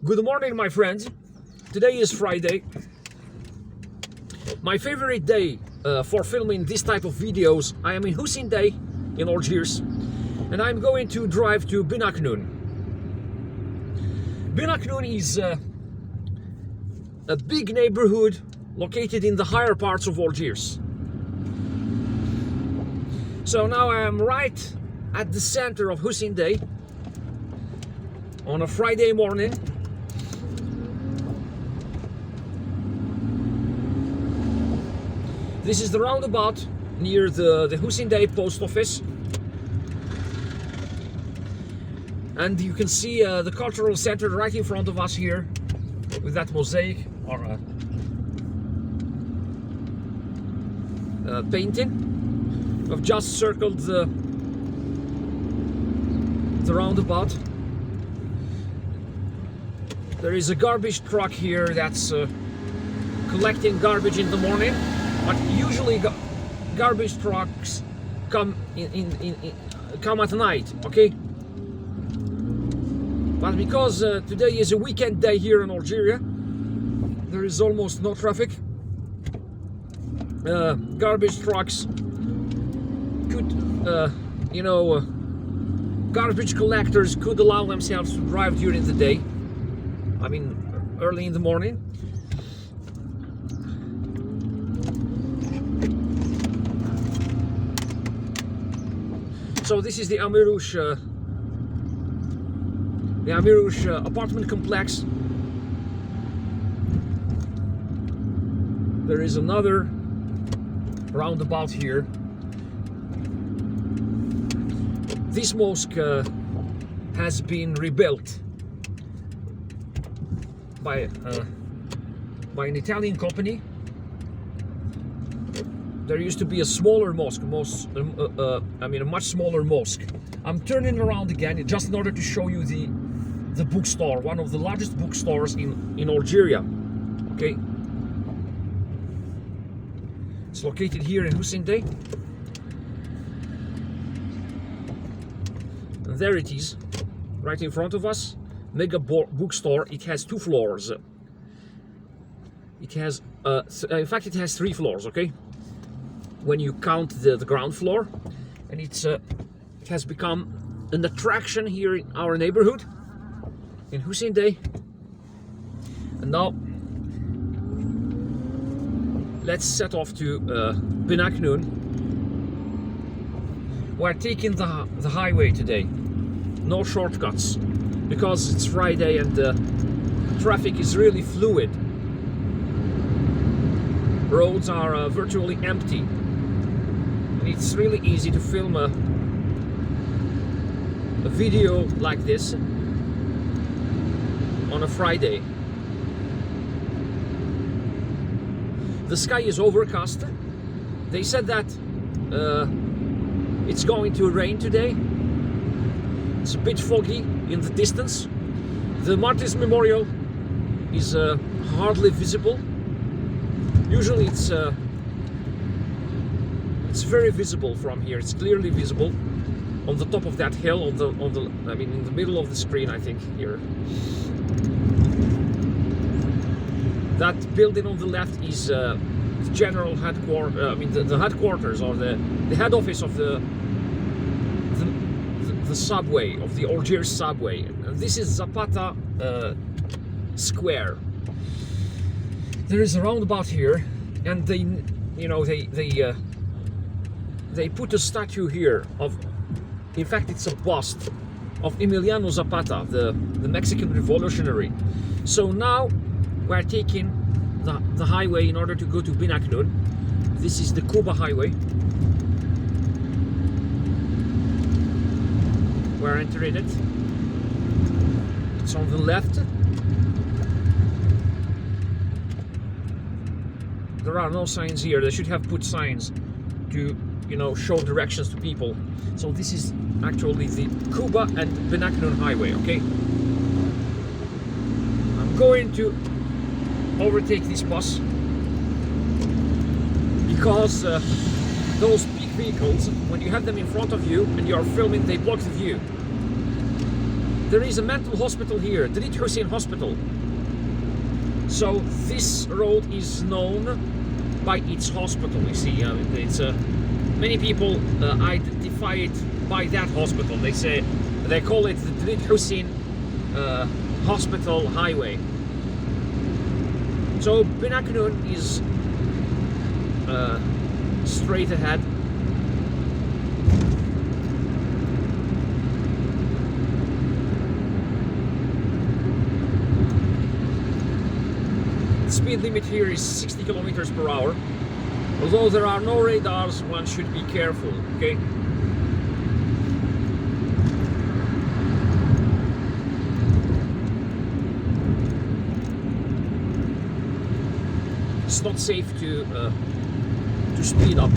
Good morning, my friends. Today is Friday. My favorite day for filming this type of videos. I am in Hussein Dey in Algiers, and I'm going to drive to Ben Aknoun. Ben Aknoun is a big neighborhood located in the higher parts of Algiers. So now I am right at the center of Hussein Dey on a Friday morning. This is the roundabout near the Hussein Dey post office. And you can see the cultural center right in front of us here with that mosaic or painting. I've just circled the roundabout. There is a garbage truck here that's collecting garbage in the morning. But usually garbage trucks come come at night, okay? But because today is a weekend day here in Algeria, there is almost no traffic. Garbage trucks could, garbage collectors could allow themselves to drive during the day. I mean, early in the morning. So this is the Amirouche apartment complex. There is another roundabout here. This mosque has been rebuilt by an Italian company. There used to be a smaller mosque, a much smaller mosque. I'm turning around again just in order to show you the bookstore, one of the largest bookstores in Algeria. Okay, it's located here in Hussein Dey, and there it is, right in front of us. Mega bookstore. It has 2 floors. It has, in fact, it has 3 floors. Okay. When you count the ground floor, and it has become an attraction here in our neighborhood in Hussein Dey. And now let's set off to Ben Aknoun. We're taking the highway today, no shortcuts, because it's Friday and traffic is really fluid. Roads are virtually empty. It's really easy to film a video like this on a Friday. The sky is overcast. They said that it's going to rain today. It's a bit foggy in the distance. The Martyrs Memorial is hardly visible. Usually it's very visible from here. It's clearly visible on the top of that hill, in the middle of the screen, I think here. That building on the left is the general headquarters. The headquarters or the head office of the subway, of the Algiers subway. And this is Zapata Square. There is a roundabout here, and they put a statue here of, in fact, it's a bust of Emiliano Zapata, the Mexican revolutionary. So now we're taking the highway in order to go to Ben Aknoun. This is the Cuba highway. We're entering it. It's on the left. There are no signs here. They should have put signs to show directions to people. So this is actually the Cuba and Ben Aknoun highway. Okay, I'm going to overtake this bus because those big vehicles, when you have them in front of you and you are filming, they block the view. there is a mental hospital here, Drid Hussein Hospital. So this road is known by its hospital. You see, it's many people identify it by that hospital. They call it the Drid Hussein Hospital Highway. So Ben Aknoun is straight ahead. The speed limit here is 60 kilometers per hour. Although there are no radars, one should be careful, okay? It's not safe to speed up.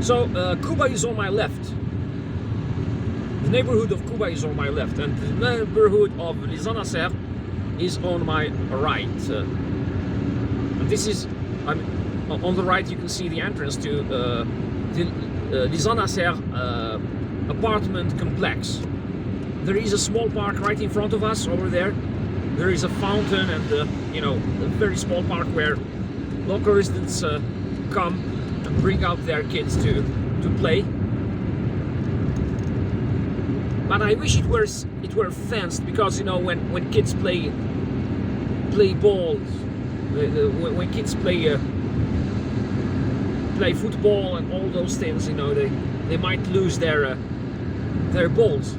So Cuba is on my left. The neighborhood of Cuba is on my left, and the neighborhood of Lisanacer is on my right. And this is, on the right you can see the entrance to the Lisanacer apartment complex. There is a small park right in front of us over there. There is a fountain and a very small park where local residents come and bring out their kids to play. But I wish it were fenced, because when kids play ball, when kids play football and all those things, they might lose their balls.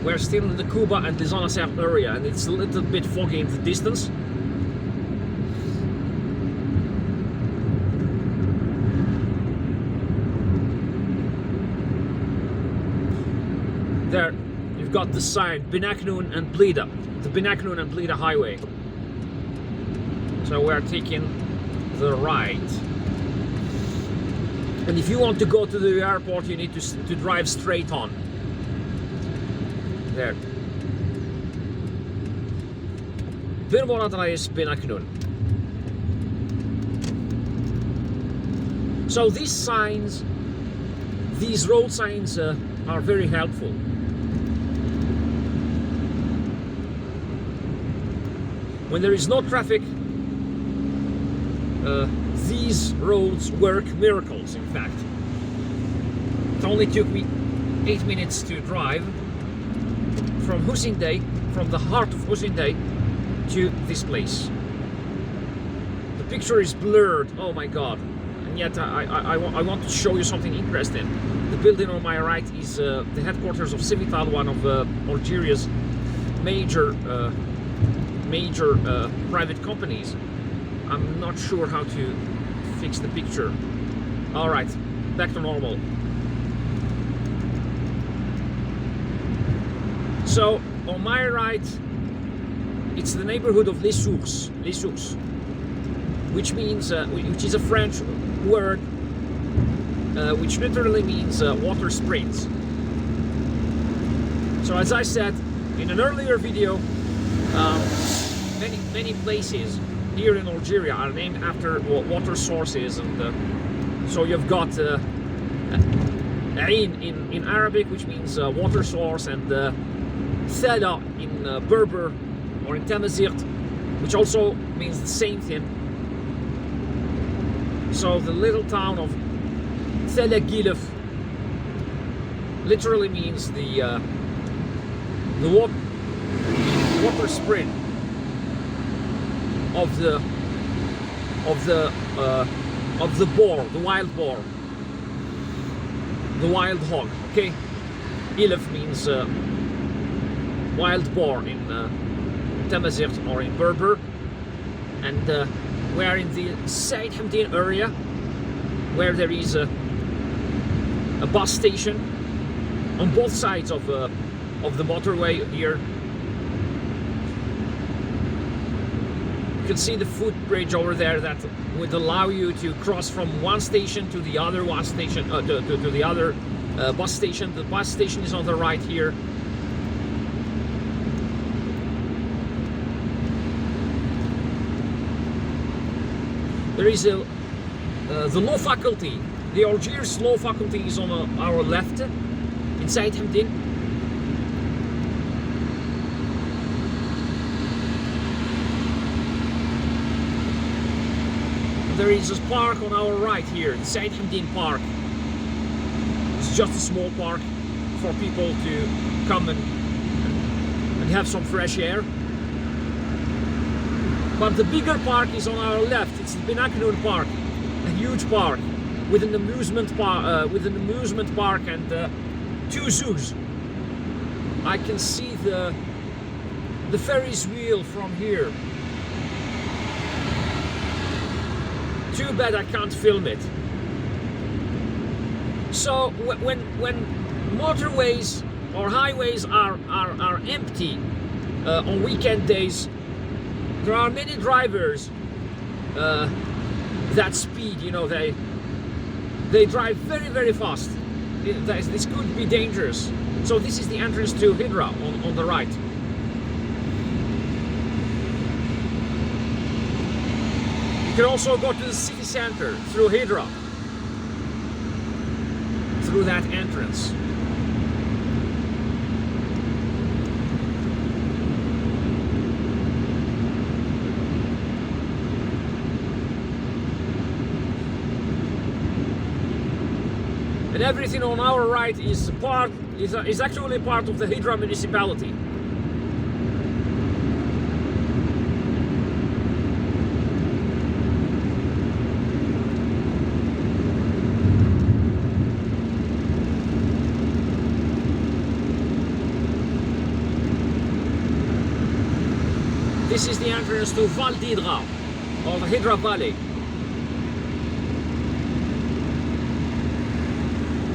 We're still in the Cuba and Lisanacer area, and it's a little bit foggy in the distance. There, you've got the sign Ben Aknoun and Blida, the Ben Aknoun and Blida highway. So we're taking the right. And if you want to go to the airport, you need to drive straight on. There. Adres Ben Aknoun. So these signs, these road signs are very helpful. When there is no traffic, these roads work miracles, in fact. It only took me 8 minutes to drive from Hussein Dey, from the heart of Hussein Dey, to this place. The picture is blurred, oh my god, and yet I want to show you something interesting. The building on my right is the headquarters of Civital, one of Algiers' major private companies. I'm not sure how to fix the picture. Alright, back to normal. So, on my right, it's the neighborhood of Les Sources, which means, which is a French word, which literally means water springs. So, as I said in an earlier video, many places here in Algeria are named after water sources, and so you've got Ain in Arabic, which means water source, and Thala in Berber or in Tamazight, which also means the same thing. So the little town of Thala Gilef literally means the water spring of the boar, the wild boar, the wild hog. Okay, Ilef means wild boar in Tamazight or in Berber, and we are in the Said Hamdin area, where there is a bus station, on both sides of the motorway here. You can see the footbridge over there that would allow you to cross from one station to the other bus station. The bus station is on the right here. There is the law faculty. The Algiers law faculty is on our left, inside Hamdin. There is a park on our right here, the Said Hamdin Park. It's just a small park for people to come and have some fresh air. But the bigger park is on our left. It's the Ben Aknoun Park, a huge park with an amusement park and 2 zoos. I can see the Ferris wheel from here. Too bad I can't film it. So when motorways or highways are empty on weekend days, there are many drivers that speed. You know, they drive very, very fast. This could be dangerous. So this is the entrance to Hydra on the right. You can also go to the city center through Hydra, through that entrance. And everything on our right is actually part of the Hydra municipality. This is the entrance to Val d'Hydra, or the Hydra Valley.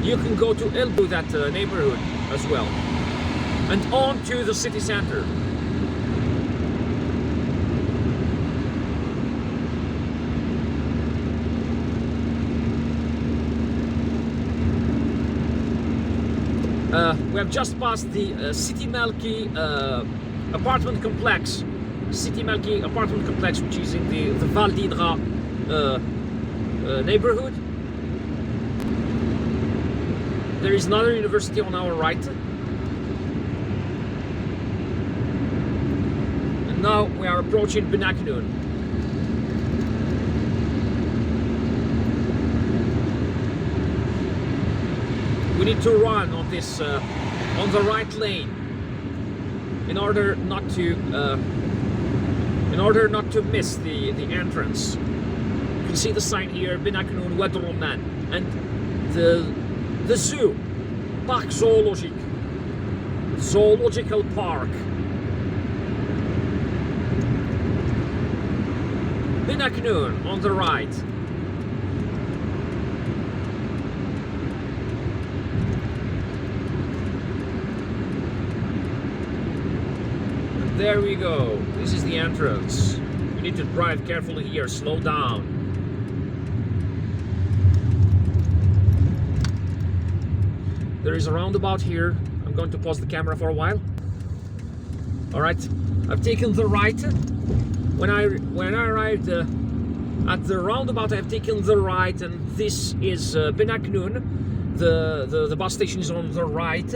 You can go to Elbu, that neighborhood as well, and on to the city center. We have just passed the City Malki apartment complex. City Malki apartment complex, which is in the Val d'Hydra neighborhood. There is another university on our right. And now we are approaching Ben Aknoun. We need to run on this on the right lane in order not to miss the entrance. You can see the sign here, Ben Aknoun Wad Roman, and the zoo, Park Zoological Park. Ben Aknoun on the right. And there we go. This is the entrance. You need to drive carefully here, slow down. There is a roundabout here. I'm going to pause the camera for a while. All right, I've taken the right. When I arrived at the roundabout, I've taken the right, and this is Ben Aknoun. The bus station is on the right.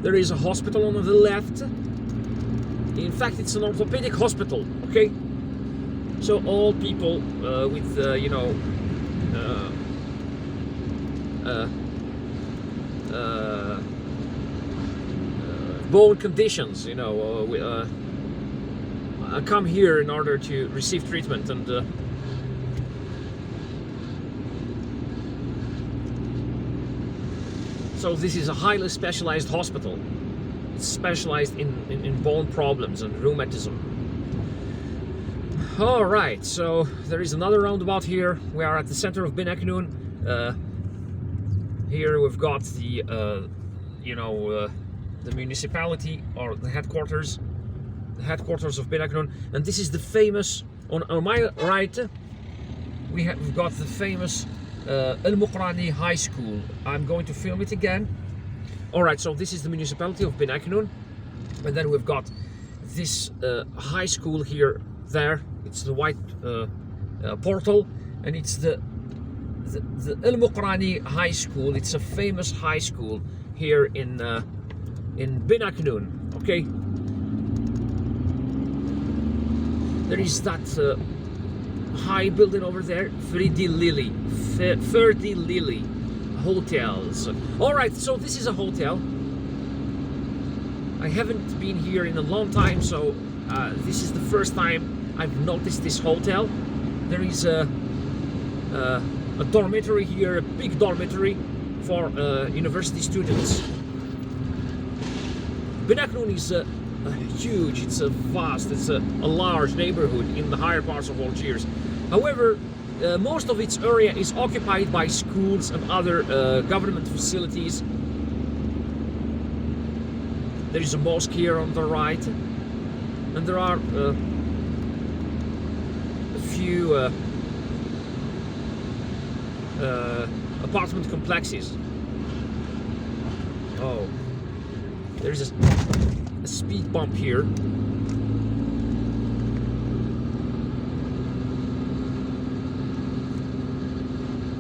There is a hospital on the left. In fact, it's an orthopedic hospital. Okay, so all people with bone conditions, come here in order to receive treatment. And so this is a highly specialized hospital. It's specialized in bone problems and rheumatism. All right, so there is another roundabout here. We are at the center of Ben Aknoun. Here we've got the you know, the municipality or the headquarters of Ben Aknoun. And this is the famous, on my right, we've got the famous Al Muqrani High School. I'm going to film it again. Alright, so this is the municipality of Ben Aknoun. And then we've got this high school here, there. It's the white portal, and it's the Al Muqrani High School. It's a famous high school here in Ben Aknoun. Okay, there is that high building over there, Ferdi Lily Hotels. All right, so this is a hotel. I haven't been here in a long time, so this is the first time I've noticed this hotel. There is a dormitory here, a big dormitory for university students. Ben Aknoun is huge, it's a vast, it's a large neighborhood in the higher parts of Algiers. However, most of its area is occupied by schools and other government facilities. There is a mosque here on the right, and there are a few apartment complexes. Oh, there's a speed bump here.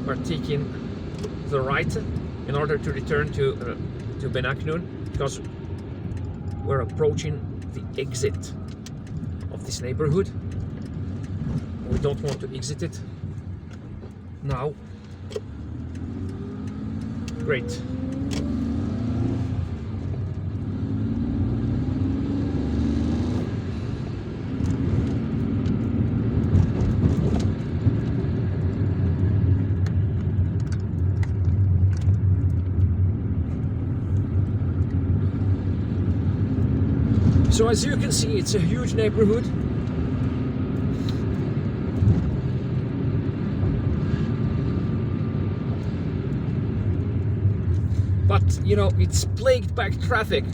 We're taking the right in order to return to Ben Aknoun, because we're approaching the exit of this neighborhood. We don't want to exit it now. Great. So as you can see, it's a huge neighborhood. But, you know, it's plagued by traffic.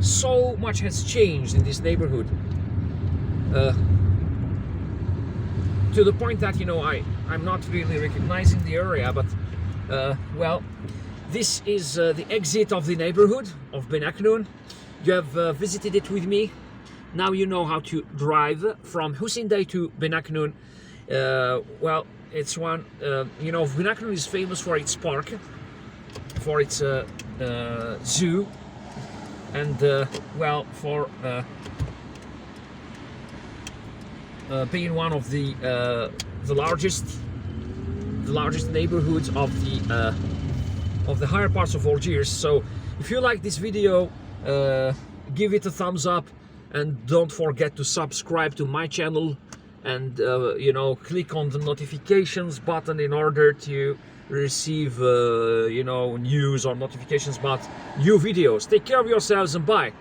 So much has changed in this neighborhood. To the point that, you know, I'm not really recognizing the area, but well, this is the exit of the neighborhood of Ben Aknoun. You have visited it with me. Now you know how to drive from Hussein Dey to Ben Aknoun. Well, it's one, you know, Ben Aknoun is famous for its park, for its zoo, and well, for being one of the largest neighborhoods of the higher parts of Algiers. So if you like this video, give it a thumbs up, and don't forget to subscribe to my channel, and you know, click on the notifications button in order to receive you know, news or notifications about new videos. Take care of yourselves, and bye.